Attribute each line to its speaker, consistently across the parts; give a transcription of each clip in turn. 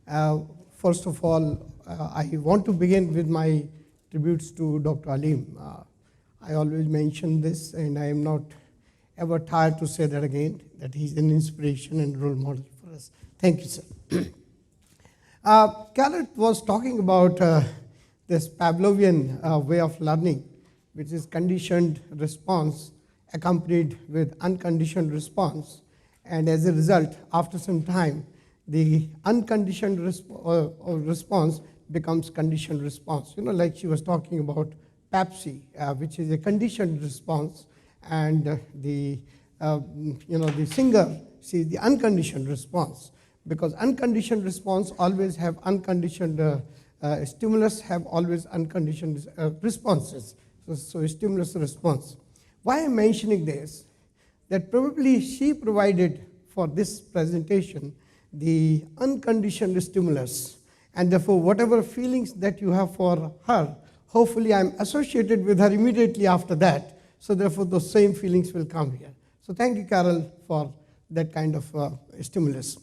Speaker 1: Uh, First of all, I want to begin with my tributes to Dr. Alim. I always mention this, and I am not ever tired to say that again, that he's an inspiration and role model for us. Thank you, sir. Carrot was talking about this Pavlovian way of learning, which is conditioned response accompanied with unconditioned response. And as a result, after some time, the unconditioned response becomes conditioned response. Like she was talking about Pepsi, which is a conditioned response, and the singer sees the unconditioned response, because unconditioned response always have unconditioned stimulus have always unconditioned responses. So stimulus response. Why I'm mentioning this? That probably she provided for this presentation the unconditioned stimulus, and therefore whatever feelings that you have for her, hopefully I'm associated with her immediately after that, so therefore those same feelings will come here. So thank you, Carol, for that kind of stimulus.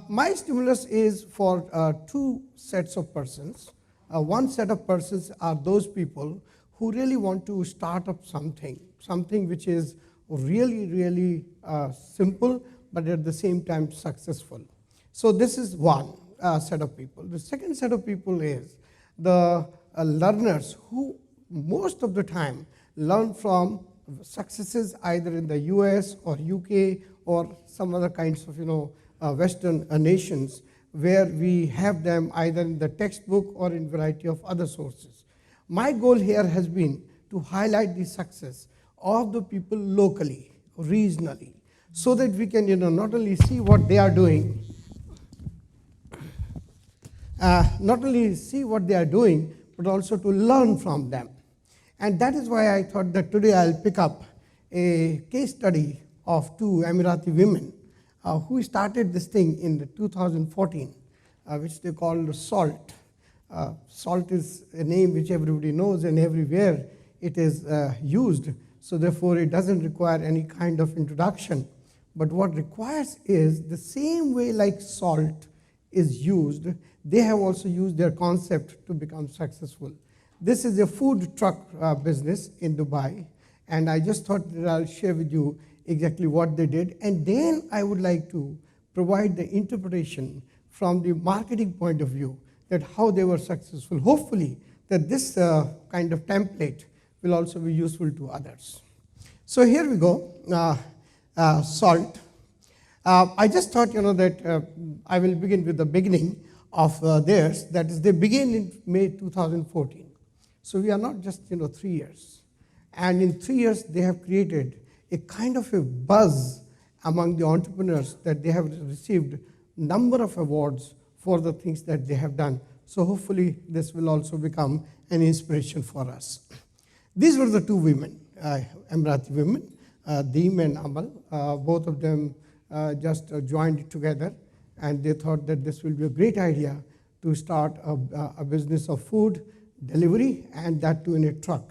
Speaker 1: My stimulus is for two sets of persons. One set of persons are those people who really want to start up something which is really, really simple, but at the same time successful. So this is one set of people. The second set of people is the learners who most of the time learn from successes either in the US or UK or some other kinds of Western nations, where we have them either in the textbook or in variety of other sources. My goal here has been to highlight the success of the people locally, regionally, so that we can not only see what they are doing, but also to learn from them. And that is why I thought that today I'll pick up a case study of two Emirati women who started this thing in 2014, which they called SALT. SALT is a name which everybody knows, and everywhere it is used, so therefore it doesn't require any kind of introduction. But what requires is the same way like salt is used, they have also used their concept to become successful. This is a food truck business in Dubai, and I just thought that I'll share with you exactly what they did, and then I would like to provide the interpretation from the marketing point of view, that how they were successful. Hopefully that this kind of template will also be useful to others. So here we go. SALT. I just thought that I will begin with the beginning of theirs. That is, they began in May 2014. So we are not just 3 years. And in 3 years, they have created a kind of a buzz among the entrepreneurs that they have received number of awards for the things that they have done. So hopefully this will also become an inspiration for us. These were the two women, Emirati women, Deem and Amal. Both of them just joined together, and they thought that this will be a great idea to start a business of food delivery, and that too in a truck.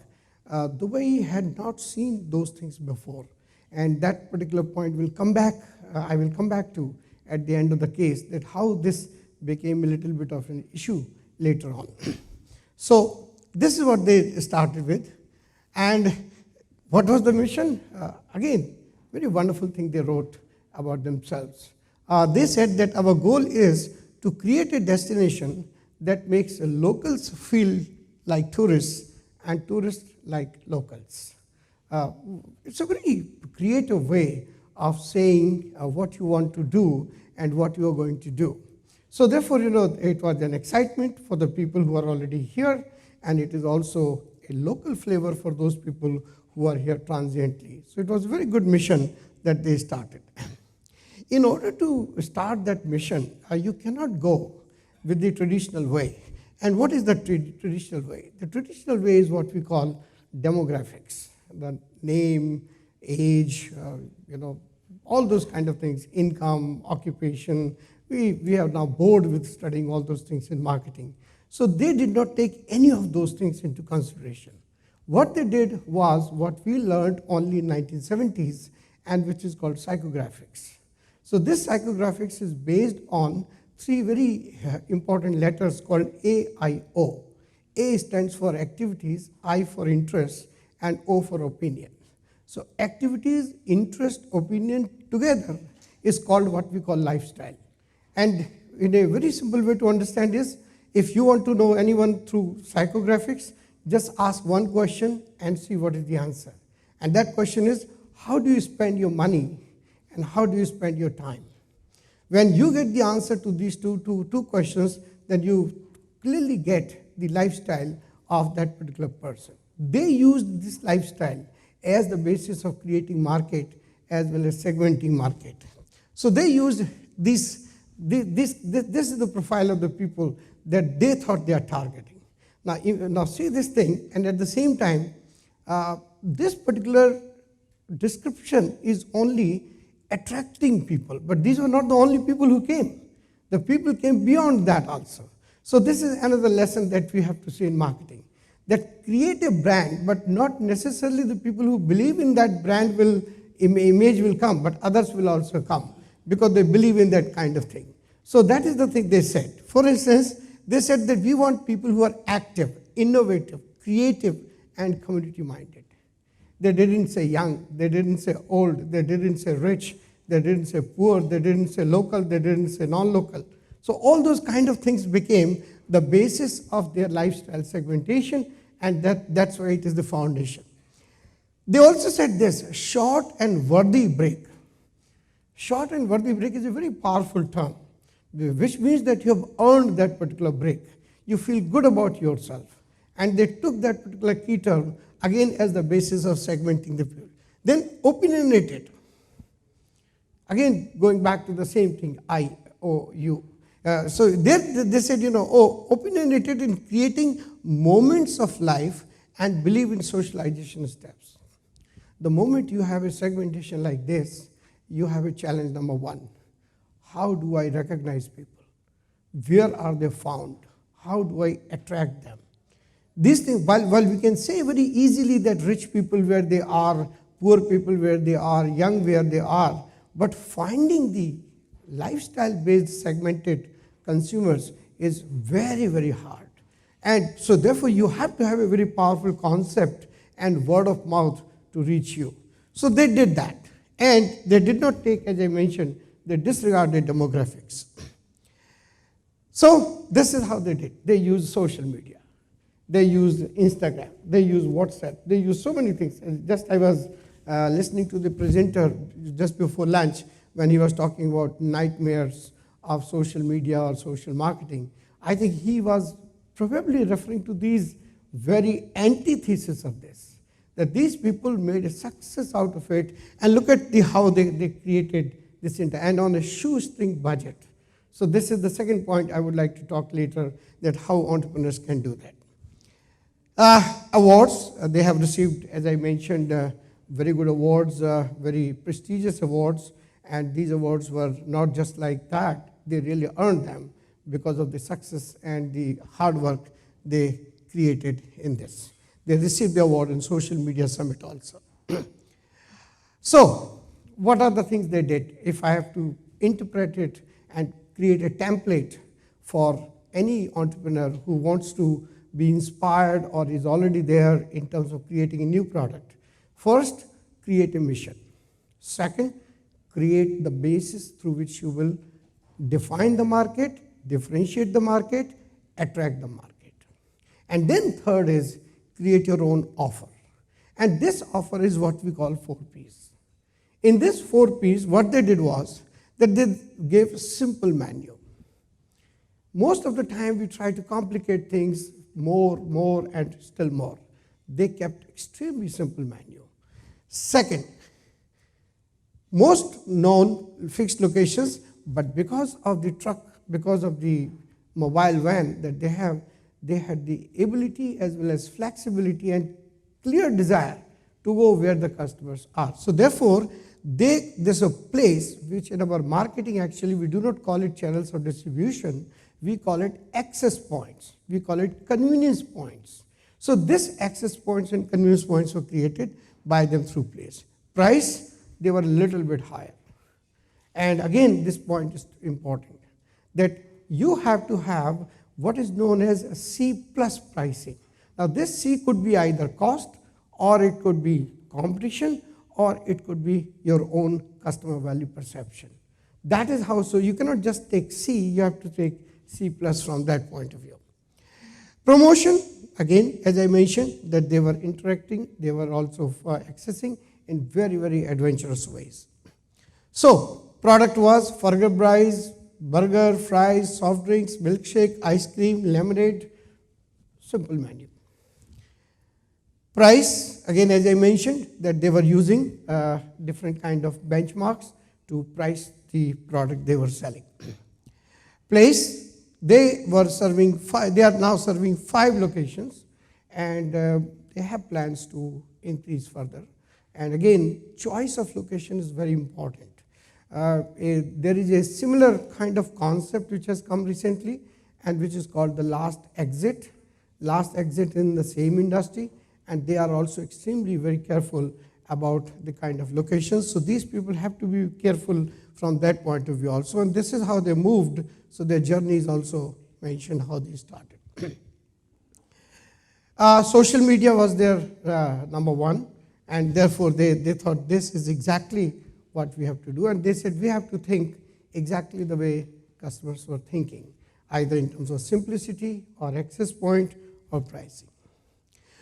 Speaker 1: Dubai had not seen those things before, and that particular point will come back. I will come back to at the end of the case, that how this became a little bit of an issue later on. So this is what they started with, and what was the mission? Again, very wonderful thing they wrote about themselves. They said that our goal is to create a destination that makes locals feel like tourists and tourists like locals. It's a very creative way of saying what you want to do and what you are going to do. So therefore, it was an excitement for the people who are already here, and it is also a local flavor for those people who are here transiently. So it was a very good mission that they started. In order to start that mission, you cannot go with the traditional way. And what is the traditional way? The traditional way is what we call demographics. The name, age, all those kind of things, income, occupation. We are now bored with studying all those things in marketing. So they did not take any of those things into consideration. What they did was what we learned only in 1970s, and which is called psychographics. So this psychographics is based on three very important letters called AIO. A stands for activities, I for interest, and O for opinion. So activities, interest, opinion together is called what we call lifestyle. And in a very simple way to understand is, if you want to know anyone through psychographics, just ask one question and see what is the answer. And that question is, how do you spend your money and how do you spend your time? When you get the answer to these two questions, then you clearly get the lifestyle of that particular person. They used this lifestyle as the basis of creating market as well as segmenting market. So they used this is the profile of the people that they thought they are targeting. Now see this thing, and at the same time, this particular description is only attracting people, but these were not the only people who came. The people came beyond that also. So this is another lesson that we have to see in marketing, that create a brand, but not necessarily the people who believe in that brand image will come, but others will also come because they believe in that kind of thing. So that is the thing they said. For instance, they said that we want people who are active, innovative, creative, and community-minded. They didn't say young, they didn't say old, they didn't say rich, they didn't say poor, they didn't say local, they didn't say non-local. So all those kind of things became the basis of their lifestyle segmentation, and that's why it is the foundation. They also said this, short and worthy break. Short and worthy break is a very powerful term, which means that you have earned that particular break. You feel good about yourself. And they took that particular key term again as the basis of segmenting the people. Then opinionated. Again, going back to the same thing, I, O, U. So they said, opinionated in creating moments of life and believe in socialization steps. The moment you have a segmentation like this, you have a challenge number one. How do I recognize people? Where are they found? How do I attract them? These things, while we can say very easily that rich people where they are, poor people where they are, young where they are, but finding the lifestyle-based segmented consumers is very, very hard. And so therefore you have to have a very powerful concept and word of mouth to reach you. So they did that. And they did not take, as I mentioned, they disregarded demographics. So this is how they did. They used social media. They used Instagram. They used WhatsApp. They used so many things. And just I was listening to the presenter just before lunch when he was talking about nightmares of social media or social marketing. I think he was probably referring to these very antithesis of this, that these people made a success out of it, and look at how they created this and on a shoestring budget. So this is the second point I would like to talk later, that how entrepreneurs can do that. Awards, they have received, as I mentioned, very good awards, very prestigious awards, and these awards were not just like that, they really earned them because of the success and the hard work they created in this. They received the award in Social Media Summit also. So, what are the things they did? If I have to interpret it and create a template for any entrepreneur who wants to be inspired or is already there in terms of creating a new product. First, create a mission. Second, create the basis through which you will define the market, differentiate the market, attract the market. And then third is create your own offer. And this offer is what we call 4 Ps. In this 4 Ps, what they did was that they gave a simple menu. Most of the time we try to complicate things more, and still more. They kept extremely simple menu. Second, most known fixed locations, but because of the truck, because of the mobile van that they have, they had the ability as well as flexibility and clear desire to go where the customers are. So therefore, there's a place which in our marketing actually we do not call it channels of distribution, we call it access points. We call it convenience points. So this access points and convenience points were created by them through place. Price, they were a little bit higher. And again, this point is important, that you have to have what is known as a C plus pricing. Now this C could be either cost, or it could be competition, or it could be your own customer value perception. That is how, so you cannot just take C, you have to take C plus from that point of view. Promotion, again, as I mentioned, that they were interacting, they were also accessing in very, very adventurous ways. So, product was burger, fries, soft drinks, milkshake, ice cream, lemonade, simple menu. Price, again, as I mentioned, that they were using different kind of benchmarks to price the product they were selling. Place, they were serving they are now serving 5 locations, and they have plans to increase further. And again, choice of location is very important. There is a similar kind of concept which has come recently, and which is called the last exit in the same industry, and they are also extremely very careful about the kind of locations. So these people have to be careful from that point of view also, and this is how they moved. So their journey is also mentioned how they started. Social media was their number one, and therefore they thought this is exactly what we have to do, and they said we have to think exactly the way customers were thinking, either in terms of simplicity or access point or pricing.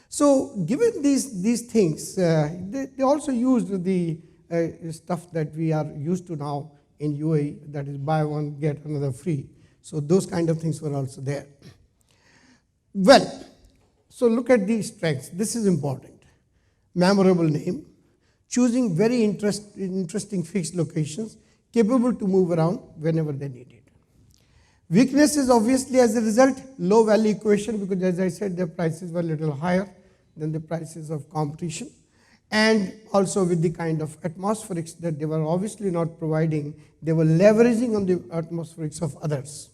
Speaker 1: So given these things, they also used the stuff that we are used to now in UAE, that is buy one, get another free. So those kind of things were also there. Well, so look at these strengths. This is important. Memorable name, choosing very interesting fixed locations, capable to move around whenever they need it. Weakness is obviously as a result, low value equation, because as I said, their prices were a little higher than the prices of competition. And also with the kind of atmospherics that they were obviously not providing, they were leveraging on the atmospherics of others.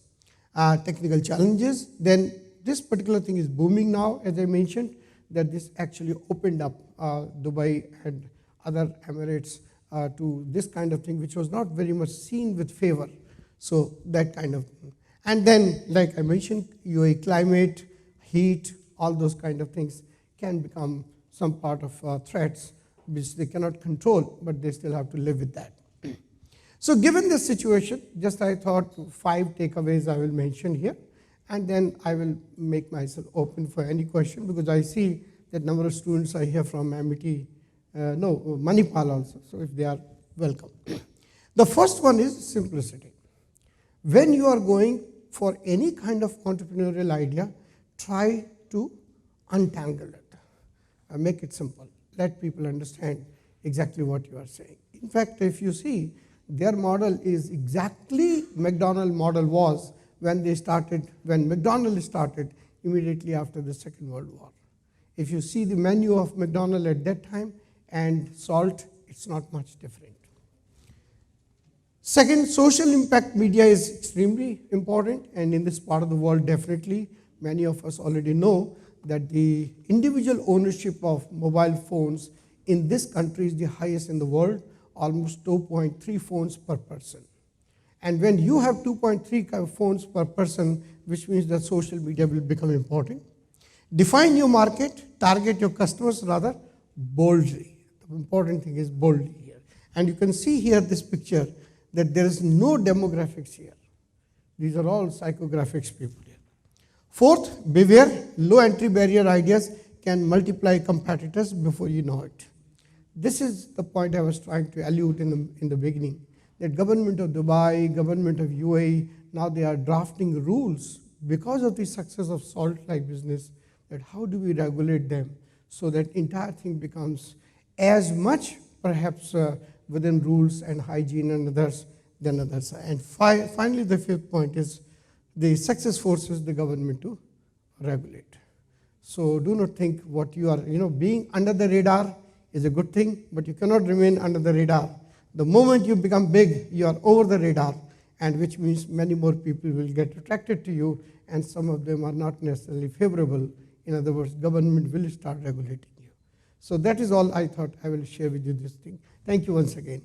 Speaker 1: Technical challenges, then this particular thing is booming now, as I mentioned, that this actually opened up Dubai and other Emirates to this kind of thing, which was not very much seen with favor. So that kind of thing. And then, like I mentioned, UAE climate, heat, all those kind of things can become some part of threats which they cannot control, but they still have to live with that. So given this situation, just I thought 5 takeaways I will mention here, and then I will make myself open for any question, because I see that number of students are here from MIT, Manipal also, so if they are welcome. The first one is simplicity. When you are going for any kind of entrepreneurial idea, try to untangle it. Make it simple. Let people understand exactly what you are saying. In fact, if you see, their model is exactly McDonald's model was when McDonald's started immediately after the Second World War. If you see the menu of McDonald's at that time and Salt, it's not much different. Second, social impact media is extremely important, and in this part of the world, definitely, many of us already know that the individual ownership of mobile phones in this country is the highest in the world, almost 2.3 phones per person. And when you have 2.3 phones per person, which means that social media will become important. Define your market, target your customers rather boldly. The important thing is boldly here. And you can see here this picture that there is no demographics here. These are all psychographics people here. Fourth, beware, low entry barrier ideas can multiply competitors before you know it. This is the point I was trying to allude in the beginning, that government of Dubai, government of UAE, now they are drafting rules because of the success of Salt-like business, that how do we regulate them so that entire thing becomes as much perhaps within rules and hygiene and others than others. And finally, the fifth point is the success forces the government to regulate. So do not think what you are, being under the radar is a good thing, but you cannot remain under the radar. The moment you become big, you are over the radar, and which means many more people will get attracted to you, and some of them are not necessarily favorable. In other words, government will start regulating you. So that is all I thought I will share with you this thing. Thank you once again.